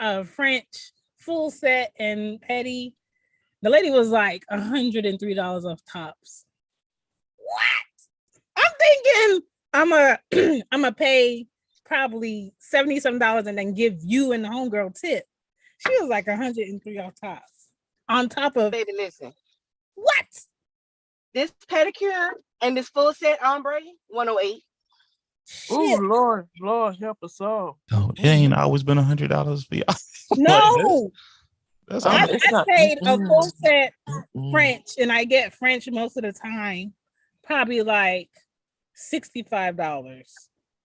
a French full set and petty. The lady was like $103 off tops. What? I'm thinking I'm a pay probably $70 and then give you and the homegirl tip. She was like 103 off tops. On top of baby, listen. What? This pedicure and this full set ombre, 108. Oh Lord, help us all. Oh, it ain't always been $100 for y'all. No. That's I paid a full set French, and I get French most of the time. Probably like $65.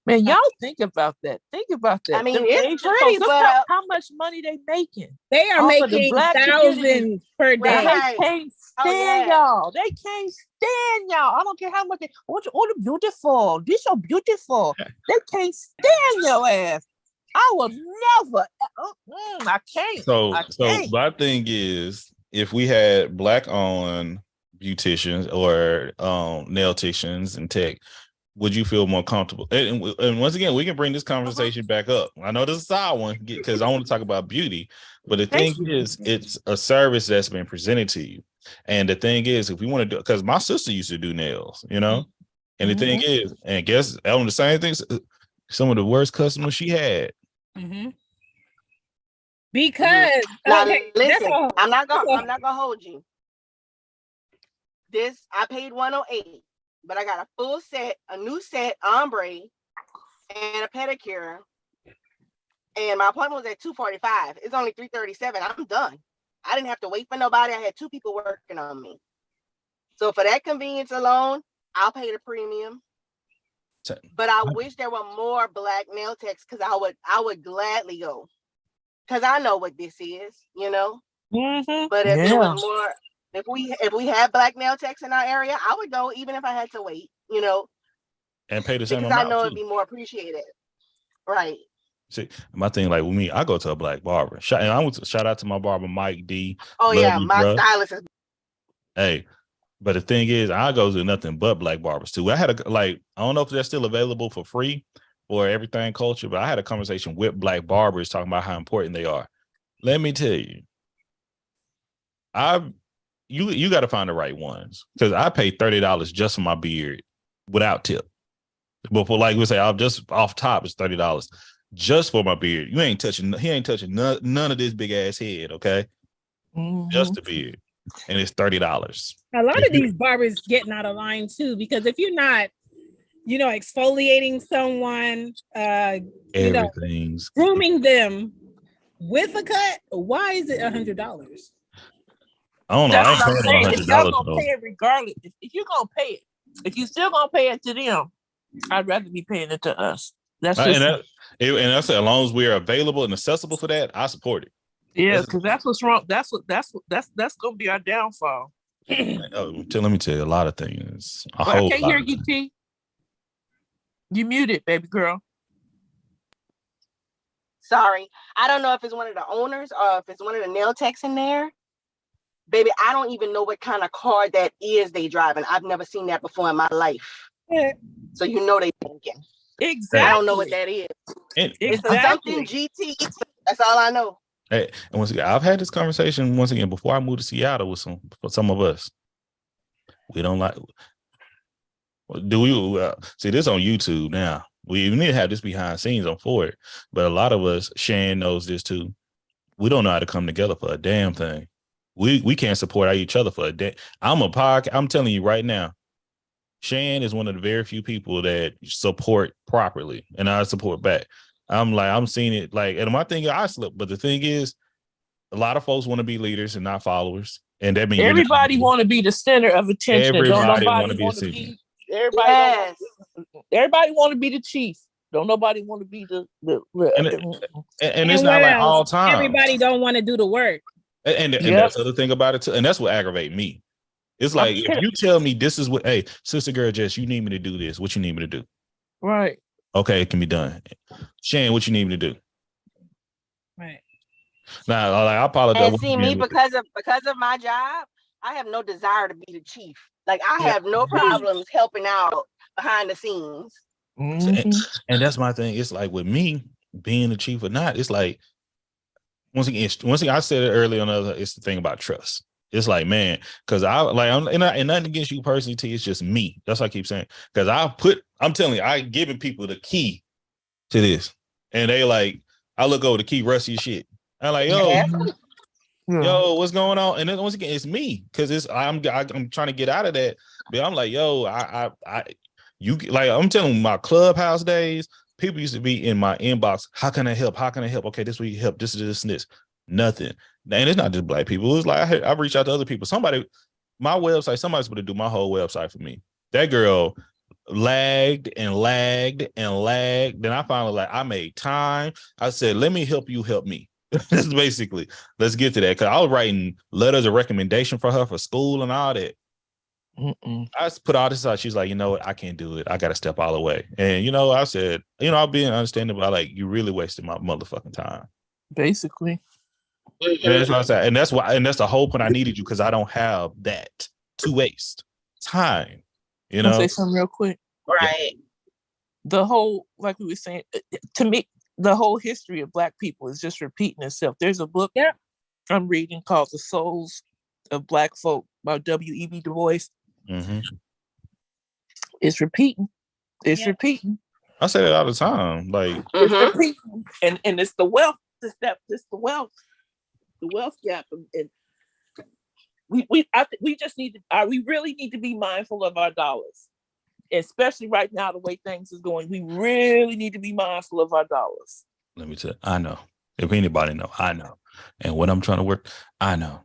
Man, y'all think about that. Think about that. I mean, it's pretty, but how much money they making? They are making thousands per day. They can't stand y'all. They can't stand y'all. I don't care how much they want you order beautiful. This so beautiful. They can't stand your ass. I will never. I can't. So can't. my thing is, if we had Black-owned beauticians or nail technicians and tech, would you feel more comfortable? And once again, we can bring this conversation back up. I know this is a side one because I want to talk about beauty, but the thing is, it's a service that's been presented to you. And the thing is, if we want to do, because my sister used to do nails, you know, and the thing is, and guess on the same things, some of the worst customers she had. Because now, listen, I'm not gonna hold you. This I paid 108, but I got a full set, a new set, ombre, and a pedicure. And my appointment was at 2:45. It's only 3:37. I'm done. I didn't have to wait for nobody. I had 2 people working on me. So for that convenience alone, I'll pay the premium. But I wish there were more Black nail techs because I would gladly go. Because I know what this is, you know. But if there was more, if we had Black nail techs in our area, I would go even if I had to wait, you know. And pay the same because amount. I know it'd be more appreciated. Right. See, my thing, like with me, I go to a Black barber. And I want to shout out to my barber, Mike D. Oh yeah, my stylist is. Hey, but the thing is, I go to nothing but Black barbers too. I had I don't know if they're still available for free or everything culture, but I had a conversation with Black barbers talking about how important they are. Let me tell you, you got to find the right ones because I paid $30 just for my beard without tip. But for like we say, I'm just off top, it's $30 just for my beard. He ain't touching none of this big ass head, okay? Just the beard. And it's $30. A lot of these barbers getting out of line too, because if you're not, you know, exfoliating someone, everything's grooming them with a cut, why is it $100? I don't know. That's I ain't paying if y'all gonna $100 pay it regardless, if you're gonna pay it, if you still gonna pay it to them, I'd rather be paying it to us. That's just and that's as long as we're available and accessible for that, I support it. Yeah, because that's what's wrong. That's gonna be our downfall. Let me tell you a lot of things. I can't hear you, T. You muted, baby girl. Sorry, I don't know if it's one of the owners or if it's one of the nail techs in there. Baby, I don't even know what kind of car that is they driving. I've never seen that before in my life. So you know they thinking. Exactly. I don't know what that is. It's something GT. That's all I know. Hey, and once again, I've had this conversation once again before I moved to Seattle with some of us. We don't like. Do we see this on YouTube now? We need to have this behind scenes on for it. But a lot of us, Shan knows this too. We don't know how to come together for a damn thing. We can't support each other for a day. I'm telling you right now, Shan is one of the very few people that support properly, and I support back. I'm seeing it and my thing is I slip, but the thing is, a lot of folks want to be leaders and not followers, and that means everybody want to be the center of attention. Everybody want to be the center. Everybody want to be the chief. Don't nobody want to be the and it's not like all time. Everybody don't want to do the work. And that's the other thing about it too. And that's what aggravates me. It's like, if you tell me this is what, hey, sister girl, Jess, you need me to do this. What you need me to do? Right. Okay, it can be done. Shane, what you need me to do? Right. Now, I apologize. And see, me because of my job, I have no desire to be the chief. Like I have no problems helping out behind the scenes. And that's my thing. It's like with me being the chief or not, it's like once again, I said it earlier on it's the thing about trust. It's like, man, because and nothing against you personally, T. It's just me. That's what I keep saying. Because I'm telling you, I giving people the key to this, and they like, I look over the key, rusty shit. I'm like, yo, what's going on? And then once again, it's me because I'm trying to get out of that. But I'm like, yo, I'm telling you, my Clubhouse days. People used to be in my inbox. How can I help? How can I help? Okay, this way you help. This, and this. Nothing. And it's not just black people. It's like I reach out to other people. Somebody's supposed to do my whole website for me. That girl lagged and lagged and lagged. Then I finally I made time. I said, let me help you help me. That's basically, let's get to that. Because I was writing letters of recommendation for her for school and all that. I put all this out. She's like, you know what? I can't do it. I got to step all the way. And, I said, I'll be understanding, but you really wasted my motherfucking time. Basically. And that's what I said. And that's the whole point. I needed you because I don't have that to waste time. I'll say something real quick. Right. The whole, like we were saying, to me, the whole history of Black people is just repeating itself. There's a book I'm reading called The Souls of Black Folk by W.E.B. Du Bois. Mm-hmm. It's repeating. It's repeating. I say that all the time. It's repeating. And it's the wealth. It's the wealth. The wealth gap. And we just need to. We really need to be mindful of our dollars, especially right now the way things is going. We really need to be mindful of our dollars. Let me tell you, I know. If anybody know, I know. And when I'm trying to work, I know.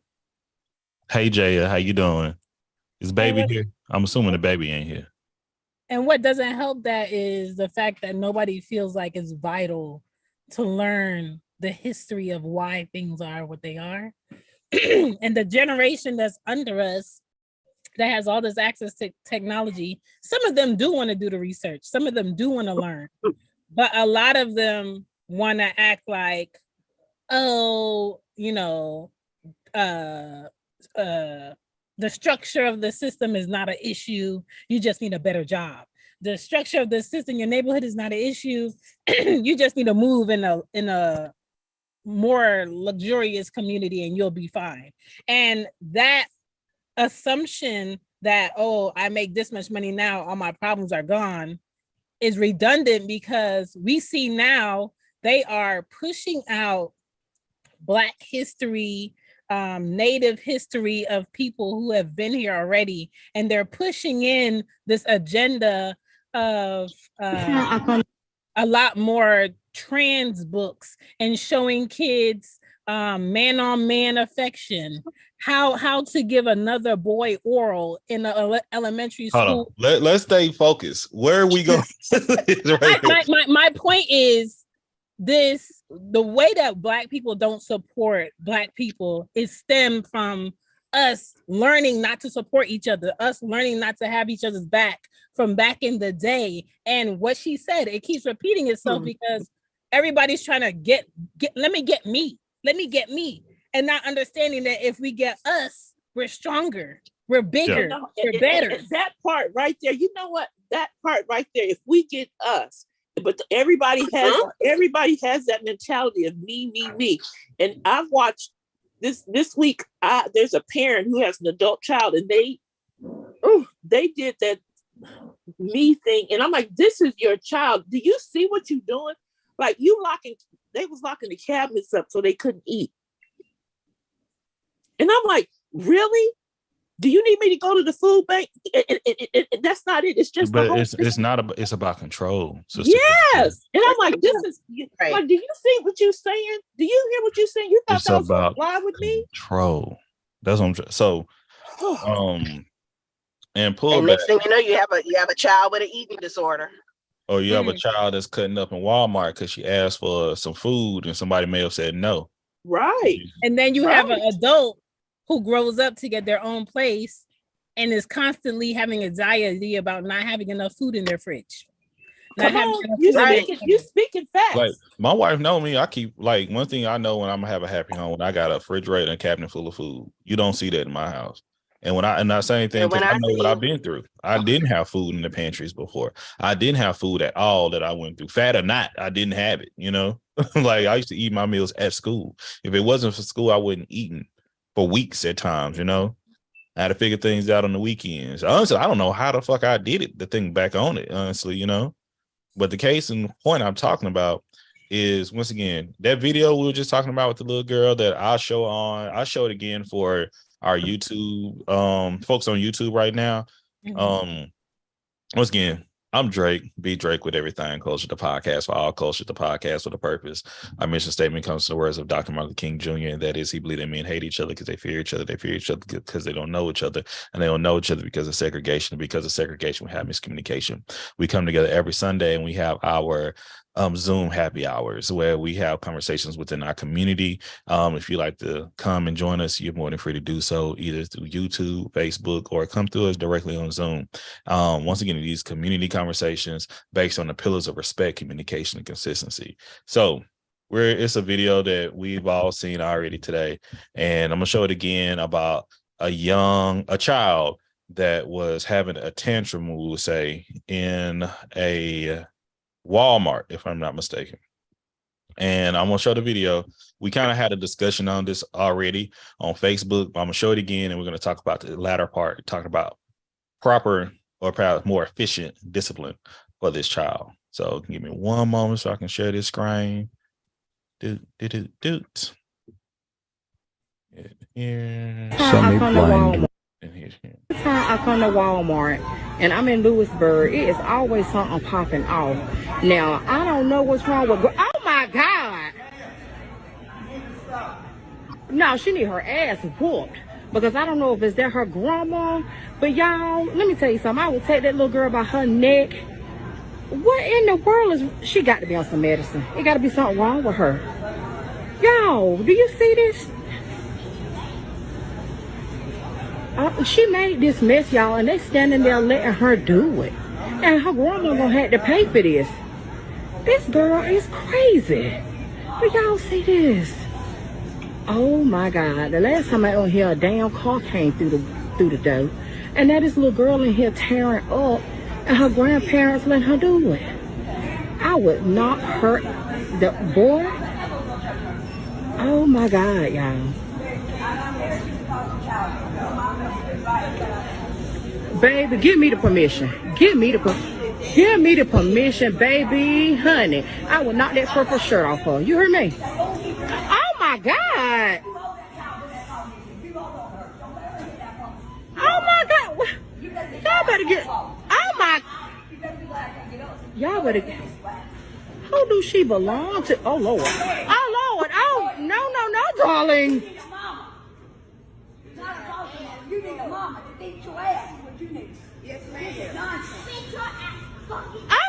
Hey Jaya, how you doing? Is baby here? I'm assuming the baby ain't here. And what doesn't help that is the fact that nobody feels like it's vital to learn the history of why things are what they are. And the generation that's under us that has all this access to technology, some of them do want to do the research. Some of them do want to learn. But a lot of them want to act like, the structure of the system is not an issue. You just need a better job. The structure of the system, your neighborhood is not an issue. You just need to move in a more luxurious community and you'll be fine. And that assumption that, I make this much money now, all my problems are gone, is redundant because we see now they are pushing out Black history, Native history of people who have been here already, and they're pushing in this agenda of a lot more trans books and showing kids man-on-man affection, how to give another boy oral in an elementary school. Let's stay focused. Where are we going? My point is, the way that Black people don't support Black people is stemmed from us learning not to support each other, us learning not to have each other's back from back in the day. And what she said, it keeps repeating itself because everybody's trying to let me get me, and not understanding that if we get us, we're stronger, we're bigger, we're better. And that part right there, you know what? That part right there, if we get us, but everybody has that mentality of me. And I've watched this week. There's a parent who has an adult child, and they did that me thing, and I'm like, this is your child. Do you see what you're doing? Like they was locking the cabinets up so they couldn't eat. And I'm like, really? Do you need me to go to the food bank? That's not it. It's just. But it's about control. Sister. Yes, and I'm like, this is like. Do you see what you're saying? Do you hear what you're saying? You thought it's that was about fly with me? Control. That's what I'm trying. So, and pull and back. next thing you know, you have a child with an eating disorder. Or you have a child that's cutting up in Walmart because she asked for some food and somebody may have said no. Right. And then you have an adult who grows up to get their own place and is constantly having anxiety about not having enough food in their fridge. You speaking facts. Like my wife know me. I keep like one thing I know when I'm gonna have a happy home when I got a refrigerator and a cabinet full of food. You don't see that in my house. And when I'm not saying anything, And when because I I know what see- I've been through. I didn't have food in the pantries before. I didn't have food at all that I went through. Fat or not, I didn't have it, you know? Like I used to eat my meals at school. If it wasn't for school, I wouldn't eaten for weeks at times, you know? I had to figure things out on the weekends. Honestly, I don't know how the fuck I did it, to think back on it, honestly, you know? But the case and point I'm talking about is, once again, that video we were just talking about with the little girl that I'll show it again for our YouTube folks on YouTube right now. Once again, I'm Drake, be Drake with everything, Culture the Podcast, for all culture, the podcast with a purpose. Our mission statement comes from the words of Dr. Martin Luther King Jr., and that is, he believed that men hate each other because they fear each other. They fear each other because they don't know each other, and they don't know each other because of segregation. And because of segregation, we have miscommunication. We come together every Sunday and we have our Zoom happy hours where we have conversations within our community. If you like to come and join us, you're more than free to do so, either through YouTube, Facebook, or come through us directly on Zoom. Once again, these community conversations based on the pillars of respect, communication, and consistency. So it's a video that we've all seen already today, and I'm gonna show it again about a child that was having a tantrum, we would say, in a Walmart, if I'm not mistaken. And I'm gonna show the video. We kind of had a discussion on this already on Facebook, but I'm gonna show it again, and we're gonna talk about the latter part, talking about proper or perhaps more efficient discipline for this child. So give me one moment so I can share this screen. Here. And here. Every time I come to Walmart and I'm in Lewisburg, it is always something popping off. Now, I don't know what's wrong with, oh my God. No, she need her ass whooped, because I don't know if it's that her grandma, but y'all, let me tell you something. I would take that little girl by her neck. What in the world is, she got to be on some medicine. It got to be something wrong with her. Y'all, do you see this? She made this mess, y'all, and they standing there letting her do it. And her grandma gonna have to pay for this. This girl is crazy. But y'all see this? Oh my God! The last time I was here, a damn car came through the door, and now this little girl in here tearing up, and her grandparents let her do it. I would not hurt the boy. Oh my God, y'all! Baby, give me the permission. Give me the permission, baby, honey. I will knock that purple shirt off her. You heard me? Oh my God! Oh my God! Y'all better get. Oh my! Y'all better get. Who do she belong to? Oh Lord! Oh Lord! Oh no, darling! You need a mama to beat your ass. What you need? Yes, ma'am. Nonsense. Beat your ass. Oh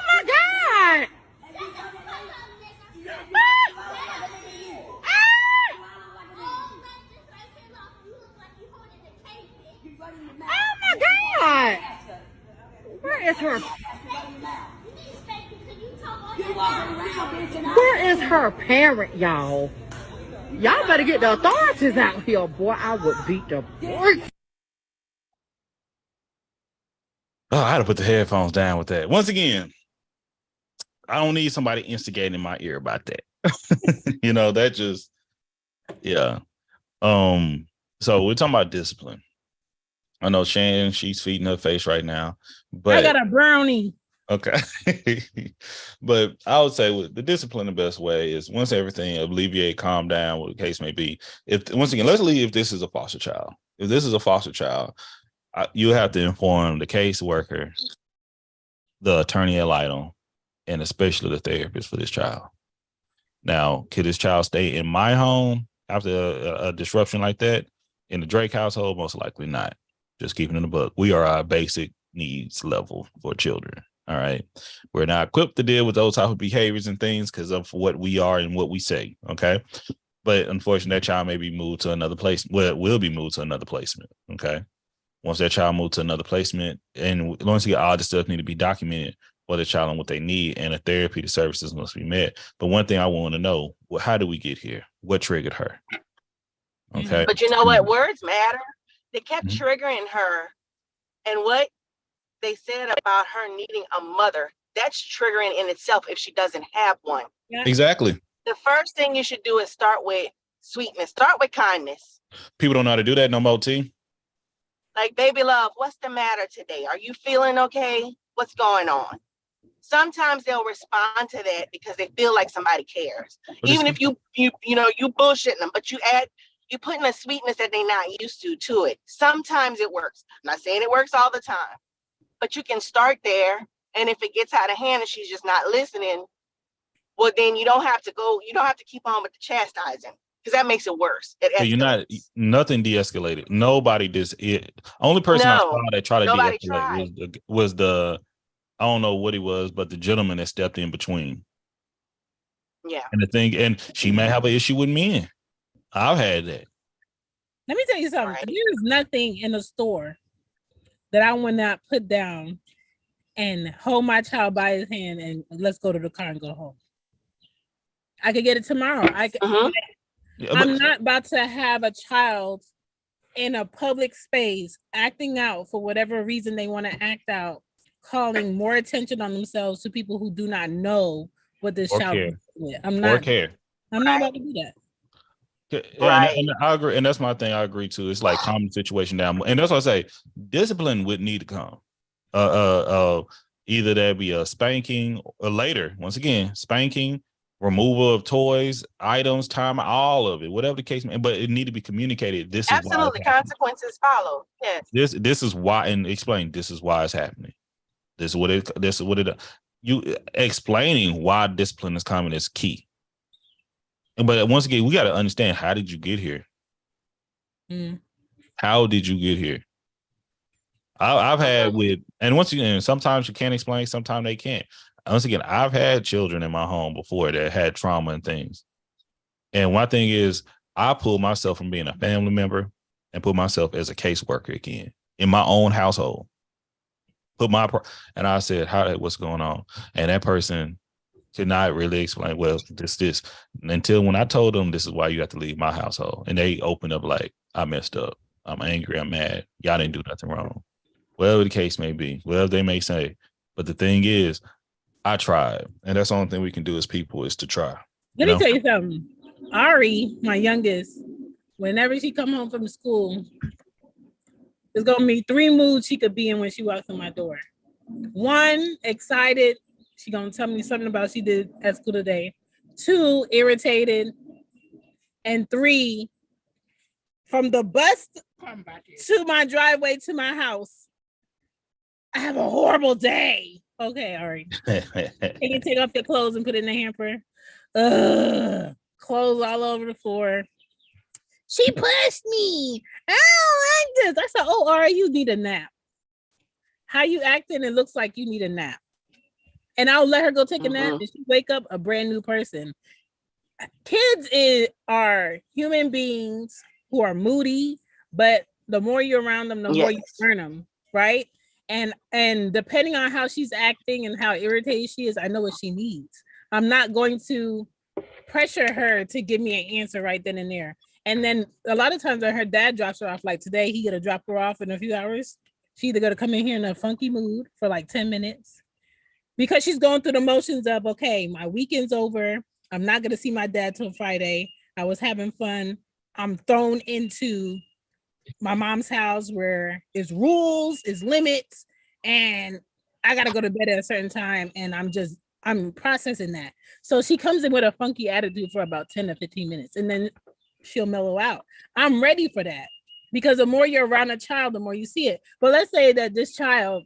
my God! Oh my God! Where is her? Where is her parent, y'all? Y'all better get the authorities out here, boy. I would beat the boy. Oh, I had to put the headphones down with that. Once again, I don't need somebody instigating in my ear about that. You know, that just, yeah. So we're talking about discipline. I know Shannon, she's feeding her face right now, but I got a brownie. Okay. But I would say with the discipline, the best way is once everything alleviate, calm down, what the case may be. Once again, let's leave if this is a foster child. If this is a foster child, you have to inform the caseworker, the attorney ad litem, and especially the therapist for this child. Now, could this child stay in my home after a disruption like that? In the Drake household, most likely not. Just keeping in the book. We are our basic needs level for children. All right. We're not equipped to deal with those type of behaviors and things because of what we are and what we say. Okay. But unfortunately, that child may be moved to another place. Well, it will be moved to another placement. Okay. Once that child moved to another placement, and once you get all this stuff need to be documented for the child and what they need, and the therapy, the services must be met. But one thing I want to know, well, how did we get here? What triggered her? Okay. But you know what? Words matter. They kept Mhm. triggering her, and what they said about her needing a mother, that's triggering in itself if she doesn't have one. Yeah. Exactly. The first thing you should do is start with sweetness. Start with kindness. People don't know how to do that no more, T. Like, baby love, what's the matter today? Are you feeling okay? What's going on? Sometimes they'll respond to that because they feel like somebody cares. But Even it's- if you bullshitting them, but you putting a sweetness that they're not used to it. Sometimes it works. I'm not saying it works all the time, but you can start there. And if it gets out of hand and she's just not listening, well, then you don't have to keep on with the chastising, because that makes it worse. It So you're not escalates. nothing de-escalated. Nobody only person I No, saw that tried to nobody de-escalate was the I don't know what he was, but the gentleman that stepped in between. Yeah. And she may have an issue with men. I've had that. Let me tell you something. Right. There's nothing in the store that I would not put down and hold my child by his hand and let's go to the car and go home. I could get it tomorrow. Mhm. Yeah, I'm but- not about to have a child in a public space acting out for whatever reason they want to act out, calling more attention on themselves to people who do not know what this Or child care. is with. I'm or not care. about to do that. Yeah, Right. and I agree, and that's my thing. I agree too. It's like calm the situation down, and that's what I say. Discipline would need to come. Either that be a spanking or later. Once again, spanking, removal of toys, items, time, all of it, whatever the case may. But it need to be communicated. This is Absolutely. why Consequences follow. Yes. this is why, and explain. This is why it's happening. This is what it. You explaining why discipline is coming is key. But once again, we got to understand, how did you get here? Mm. How did you get here? I've had and once again, sometimes you can't explain, sometimes they can't. Once again, I've had children in my home before that had trauma and things. And one thing is, I pulled myself from being a family member and put myself as a caseworker again in my own household. And I said, what's going on? And that person could not really explain, well, this, until when I told them this is why you have to leave my household. And they opened up like, I messed up. I'm angry. I'm mad. Y'all didn't do nothing wrong. Whatever the case may be, whatever they may say. But the thing is, I tried. And that's the only thing we can do as people is to try. Let me tell you something. Ari, my youngest, whenever she come home from school, there's gonna be 3 moods she could be in when she walks in my door. 1, excited. She gonna tell me something about she did at school today. 2, irritated. And 3, from the bus to my driveway to my house, I have a horrible day. Okay, Ari. Can you take off your clothes and put it in the hamper? Clothes all over the floor. She pushed me. I don't like this. I said, oh, Ari, you need a nap. How you acting? It looks like you need a nap. And I'll let her go take a nap and she wake up a brand new person. Kids are human beings who are moody, but the more you're around them, the more you learn them, right? And depending on how she's acting and how irritated she is, I know what she needs. I'm not going to pressure her to give me an answer right then and there. And then a lot of times when her dad drops her off, like today, he gonna drop her off in a few hours. She either gonna come in here in a funky mood for like 10 minutes because she's going through the motions of, okay, my weekend's over. I'm not gonna see my dad till Friday. I was having fun. I'm thrown into my mom's house where it's rules, it's limits, and I gotta go to bed at a certain time. And I'm processing that. So she comes in with a funky attitude for about 10 to 15 minutes and then she'll mellow out. I'm ready for that because the more you're around a child, the more you see it. But let's say that this child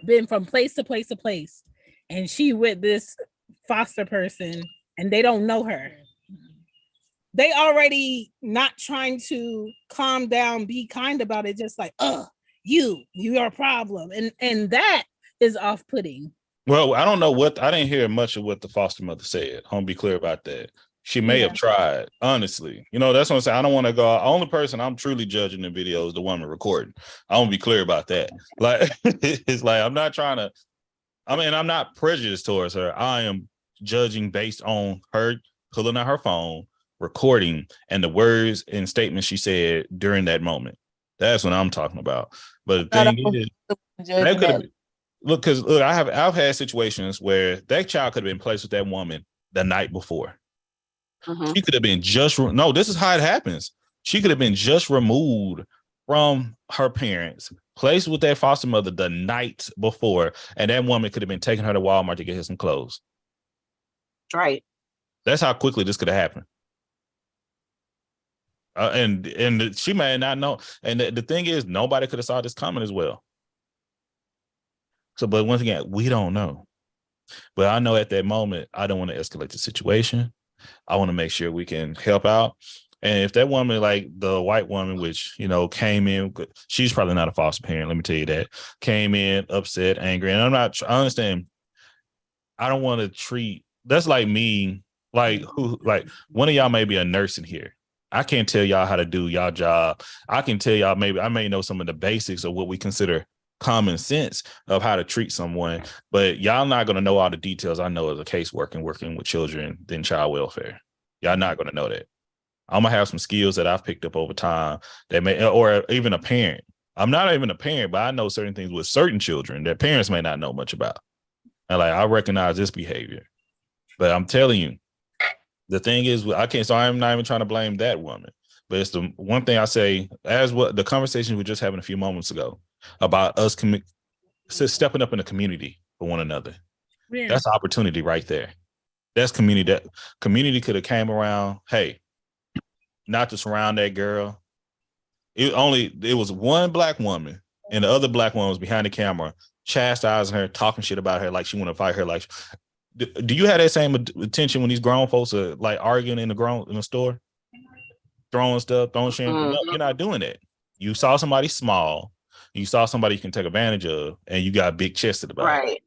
been from place to place to place and she with this foster person and they don't know her. They already not trying to calm down, be kind about it, just like, you're a problem. And that is off-putting. Well, I don't know I didn't hear much of what the foster mother said. I want to be clear about that. She may have tried, honestly. That's what I'm saying. I don't want to go. The only person I'm truly judging the video is the woman recording. I want to be clear about that. Like, it's like, I'm not trying to, I'm not prejudiced towards her. I am judging based on her pulling out her phone, recording, and the words and statements she said during that moment. That's what I'm talking about. But the Not thing all is, judging that could that. have look, because look, I've had situations where that child could have been placed with that woman the night before. Mhm. She could have been no, this is how it happens. She could have been just removed from her parents, placed with that foster mother the night before, and that woman could have been taking her to Walmart to get her some clothes. Right. That's how quickly this could have happened. And she may not know. And the thing is, nobody could have saw this coming as well. So, but once again, we don't know. But I know at that moment, I don't want to escalate the situation. I want to make sure we can help out. And if that woman, like the white woman, which, you know, came in, she's probably not a foster parent, let me tell you that, came in upset, angry. And I understand. I don't want to treat, that's like me, like one of y'all may be a nurse in here. I can't tell y'all how to do y'all job. I can tell y'all, maybe I may know some of the basics of what we consider common sense of how to treat someone, but y'all not going to know all the details I know as a caseworker working with children in child welfare. Y'all not going to know that. I'm going to have some skills that I've picked up over time that may, or even a parent. I'm not even a parent, but I know certain things with certain children that parents may not know much about. And like, I recognize this behavior, but I'm telling you, the thing is, so I'm not even trying to blame that woman, but it's the one thing I say, as what the conversation we were just having a few moments ago about us stepping up in the community for one another. Yeah. That's opportunity right there. That's community. That community could have came around. Hey, not to surround that girl. It was one black woman, and the other black woman was behind the camera, chastising her, talking shit about her like she want to fight her. Like, do you have that same attention when these grown folks are like arguing in the store, throwing stuff, throwing shit? No, you're not doing that. You saw somebody small, you saw somebody you can take advantage of, and you got big chested about it. Right.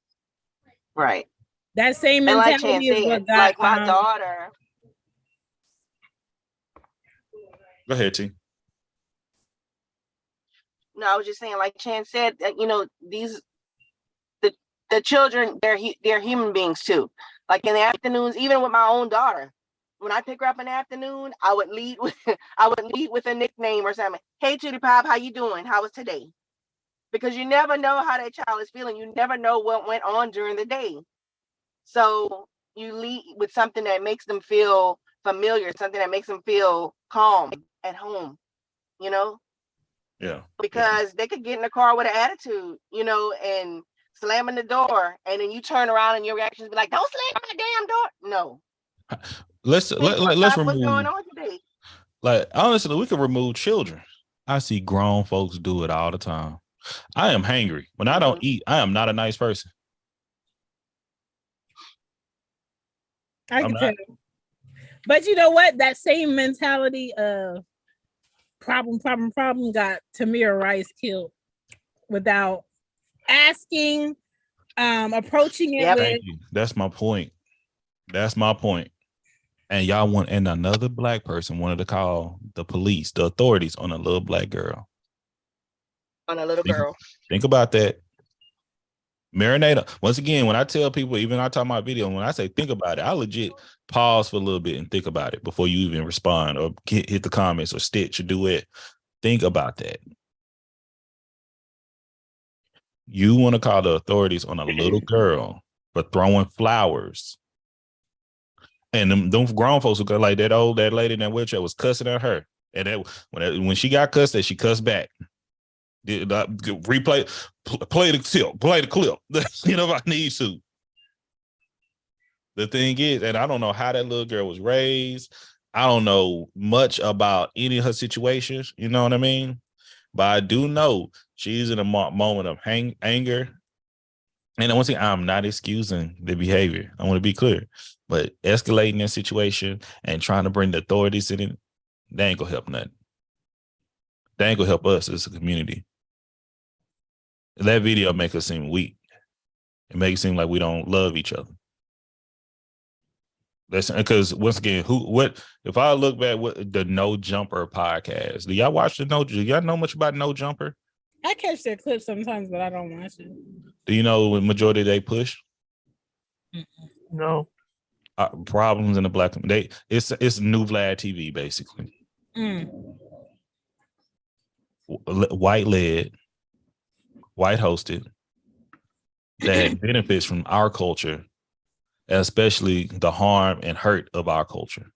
Right. That same And like mentality Chan is what said, got like my daughter. Go ahead, T. No, I was just saying, like Chan said, that, you know, the children, they're human beings too. Like in the afternoons, even with my own daughter, when I pick her up in the afternoon, I would lead with a nickname or something. Hey, Judy Pop, how you doing? How was today? Because you never know how that child is feeling. You never know what went on during the day. So you lead with something that makes them feel familiar, something that makes them feel calm at home, you know? Yeah. Because they could get in the car with an attitude, you know, and slamming the door, and then you turn around and your reactions be like, "Don't slam my damn door." No. Let's What's remove. going on today? Like, honestly, we can remove children. I see grown folks do it all the time. I am hangry. When I don't eat, I am not a nice person. I can tell. But you know what? That same mentality of problem got Tamir Rice killed without asking, approaching it Yep. with. Thank you. That's my point. That's my point. And and another black person wanted to call the police, the authorities on a little black girl. On a little girl. Think about that. Marinate. Once again, when I tell people, even I talk my video, when I say think about it, I legit pause for a little bit and think about it before you even respond or hit the comments or stitch or do it. Think about that. You want to call the authorities on a little girl for throwing flowers. And them grown folks who got like that lady in that wheelchair was cussing at her. And when she got cussed at, she cussed back. Play the clip. You know, if I need to. The thing is, and I don't know how that little girl was raised. I don't know much about any of her situations. You know what I mean? But I do know she's in a moment of anger. And once again, I'm not excusing the behavior. I want to be clear. But escalating that situation and trying to bring the authorities in it, they ain't gonna help nothing. They ain't gonna help us as a community. That video make us seem weak. It makes it seem like we don't love each other. That's because once again, if I look back what the No Jumper podcast, do y'all watch do y'all know much about No Jumper? I catch their clips sometimes, but I don't watch it. Do you know what majority they push? No. Problems in the black it's new Vlad TV basically. white led, white hosted, that benefits from our culture, especially the harm and hurt of our culture.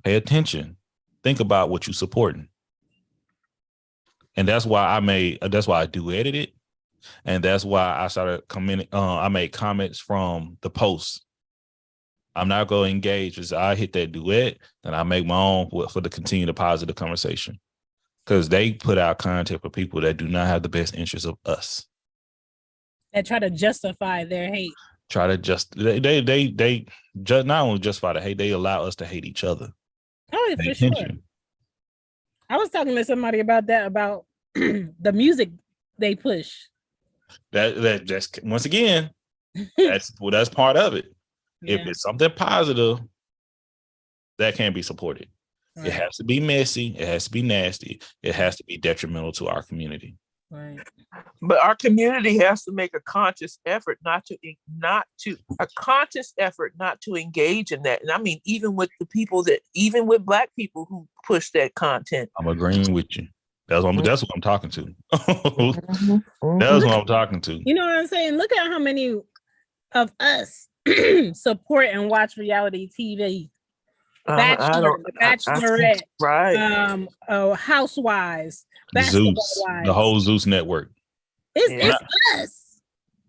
Pay attention. Think about what you're supporting. And that's why I do edit it. And that's why I started commenting. I made comments from the post. I'm not going to engage as I hit that duet, and I make my own for the continue the positive conversation. Because they put out content for people that do not have the best interests of us. That try to justify their hate. Try to they just not only justify the hate, they allow us to hate each other. Oh, for sure. I was talking to somebody about that, about the music they push. That just once again, that's part of it. Yeah. If it's something positive, that can't be supported. Right. It has to be messy. It has to be nasty. It has to be detrimental to our community. Right. But our community has to make a conscious effort not to engage in that. And I mean, even with Black people who push that content. I'm agreeing with you. That's what I'm talking to. That's what I'm talking to. You know what I'm saying? Look at how many of us support and watch reality TV. Bachelor, Bachelorette, right? Housewives, Zeus, the whole Zeus network. It's us.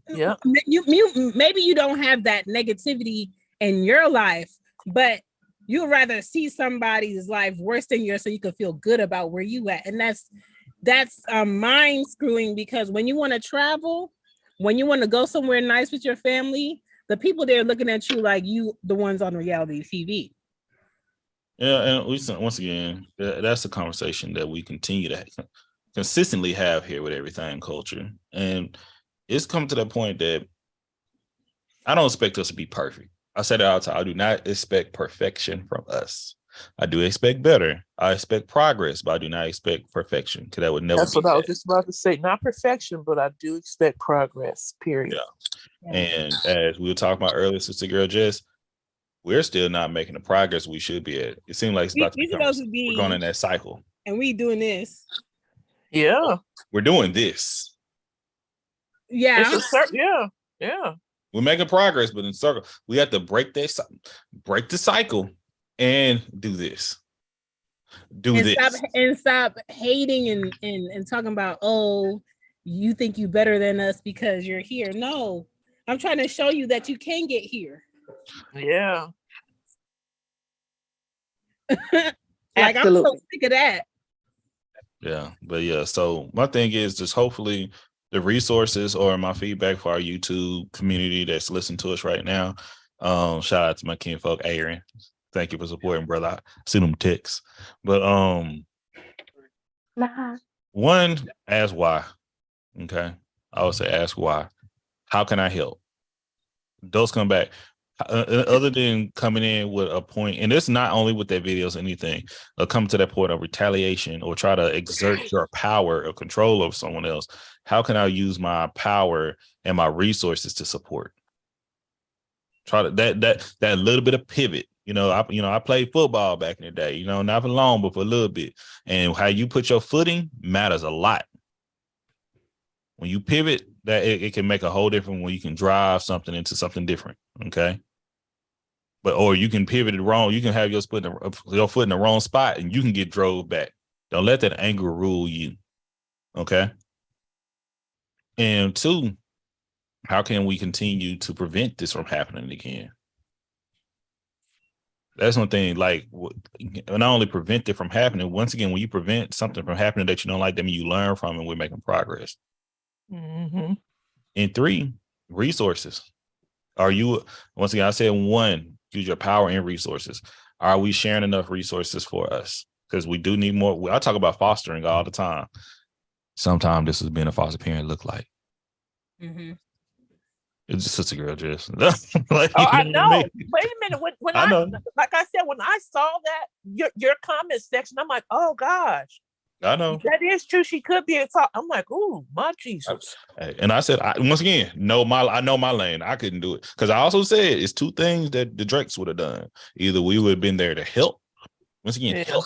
Yeah. Maybe you don't have that negativity in your life, but you'd rather see somebody's life worse than yours so you can feel good about where you at. And that's mind screwing, because when you want to travel, when you want to go somewhere nice with your family, the people there looking at you like you the ones on reality TV. Yeah, and once again, that's a conversation that we continue to consistently have here with Everything Culture. And it's come to the point that I don't expect us to be perfect. I said it all the time. I do not expect perfection from us. I do expect better. I expect progress, but I do not expect perfection, because that would never That's be what I was just about to say. Not perfection, but I do expect progress, period. Yeah. And as we were talking about earlier, Sister Girl Jess, we're still not making the progress we should be at. It seems like it's about to be we're going in that cycle. And we doing this. Yeah. We're doing this. Yeah. Yeah. We're making progress, but in circle, we have to break the cycle and do this. Stop hating and talking about, oh, you think you better than us because you're here. No, I'm trying to show you that you can get here. Yeah. Like, I'm so sick of that. Yeah, but yeah, so my thing is just hopefully the resources or my feedback for our YouTube community that's listening to us right now. Shout out to my kinfolk, Aaron. Thank you for supporting, brother. I see them texts. But one, ask why. Okay. I would say ask why. How can I help? Those come back. Other than coming in with a point, and it's not only with their videos, anything, come to that point of retaliation or try to exert your power or control over someone else. How can I use my power and my resources to support? Try to that little bit of pivot. I played football back in the day, not for long, but for a little bit. And how you put your footing matters a lot. When you pivot, that it can make a whole different when you can drive something into something different. Okay. Or you can pivot it wrong. You can have your foot in the wrong spot and you can get drove back. Don't let that anger rule you. Okay. And two, how can we continue to prevent this from happening again? That's one thing, like, not only prevent it from happening, once again, when you prevent something from happening that you don't like, that means you learn from, and we're making progress. Mm-hmm. And three, resources. Once again, I said one, use your power and resources. Are we sharing enough resources for us? Because we do need more. I talk about fostering all the time. Sometimes this is being a foster parent look like. Mm-hmm. It's just Sister Girl Jess. I know. Wait a minute. When I like I said, when I saw that your comment section, I'm like, oh gosh. I know. That is true. She could be a talk. I'm like, ooh, my Jesus. And I said, once again, I know my lane. I couldn't do it. Because I also said it's two things that the Drakes would have done. Either we would have been there to help, Once again, Yeah.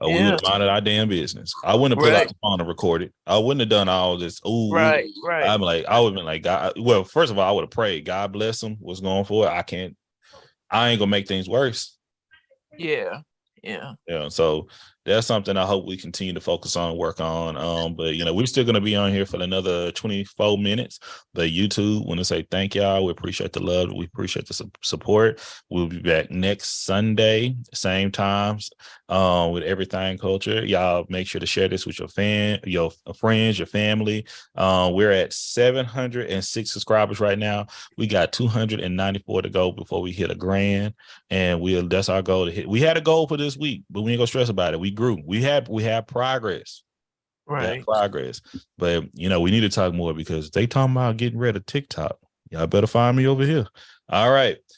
we would have minded our damn business. I wouldn't have put out the phone and recorded. I wouldn't have done all this. Oh, Right. I'm like, I would have been like, God. Well, first of all, I would have prayed, God bless him. What's going for it? I ain't gonna make things worse. Yeah. So that's something I hope we continue to focus on, work on. But we're still gonna be on here for another 24 minutes. But YouTube, want to say thank y'all. We appreciate the love. We appreciate the support. We'll be back next Sunday, same times, with Everything Culture. Y'all make sure to share this with your friends, your family. We're at 706 subscribers right now. We got 294 to go before we hit 1,000,000. And that's our goal to hit. We had a goal for this week, but we ain't gonna stress about it. We grew. We have progress. Right. Progress. But we need to talk more because they talking about getting rid of TikTok. Y'all better find me over here. All right.